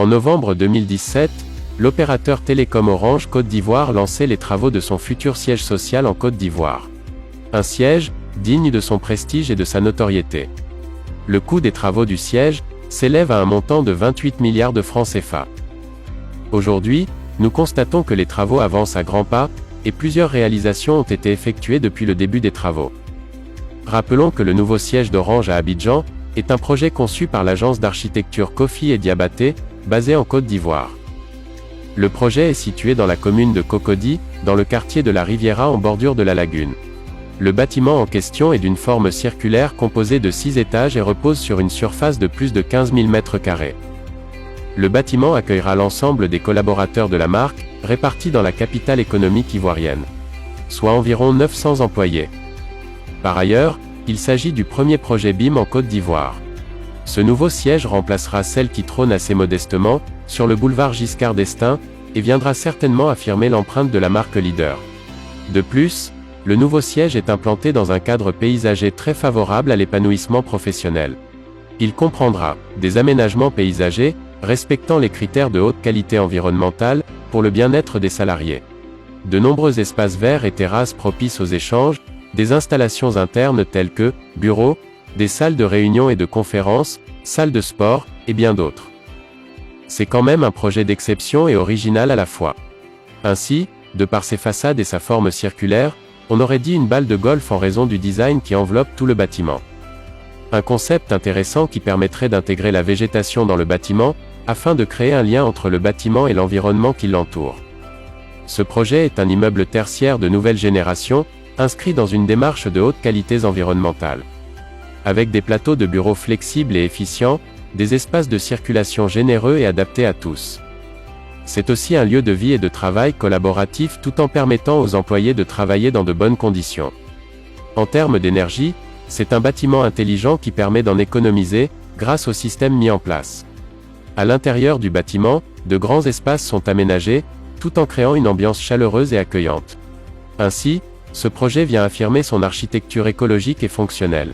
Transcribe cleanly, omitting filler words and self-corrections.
En novembre 2017, l'opérateur Télécom Orange Côte d'Ivoire lançait les travaux de son futur siège social en Côte d'Ivoire. Un siège, digne de son prestige et de sa notoriété. Le coût des travaux du siège s'élève à un montant de 28 milliards de francs CFA. Aujourd'hui, nous constatons que les travaux avancent à grands pas, et plusieurs réalisations ont été effectuées depuis le début des travaux. Rappelons que le nouveau siège d'Orange à Abidjan est un projet conçu par l'agence d'architecture Kofi et Diabaté, basée en Côte d'Ivoire. Le projet est situé dans la commune de Cocody, dans le quartier de la Riviera en bordure de la lagune. Le bâtiment en question est d'une forme circulaire composée de 6 étages et repose sur une surface de plus de 15 000 m². Le bâtiment accueillera l'ensemble des collaborateurs de la marque, répartis dans la capitale économique ivoirienne, soit environ 900 employés. Par ailleurs, il s'agit du premier projet BIM en Côte d'Ivoire. Ce nouveau siège remplacera celle qui trône assez modestement, sur le boulevard Giscard d'Estaing, et viendra certainement affirmer l'empreinte de la marque leader. De plus, le nouveau siège est implanté dans un cadre paysager très favorable à l'épanouissement professionnel. Il comprendra des aménagements paysagers, respectant les critères de haute qualité environnementale, pour le bien-être des salariés. De nombreux espaces verts et terrasses propices aux échanges, des installations internes telles que bureaux, des salles de réunion et de conférences, salles de sport, et bien d'autres. C'est quand même un projet d'exception et original à la fois. Ainsi, de par ses façades et sa forme circulaire, on aurait dit une balle de golf en raison du design qui enveloppe tout le bâtiment. Un concept intéressant qui permettrait d'intégrer la végétation dans le bâtiment, afin de créer un lien entre le bâtiment et l'environnement qui l'entoure. Ce projet est un immeuble tertiaire de nouvelle génération, inscrit dans une démarche de haute qualité environnementale. Avec des plateaux de bureaux flexibles et efficients, des espaces de circulation généreux et adaptés à tous. C'est aussi un lieu de vie et de travail collaboratif tout en permettant aux employés de travailler dans de bonnes conditions. En termes d'énergie, c'est un bâtiment intelligent qui permet d'en économiser, grâce au système mis en place. À l'intérieur du bâtiment, de grands espaces sont aménagés, tout en créant une ambiance chaleureuse et accueillante. Ainsi, ce projet vient affirmer son architecture écologique et fonctionnelle.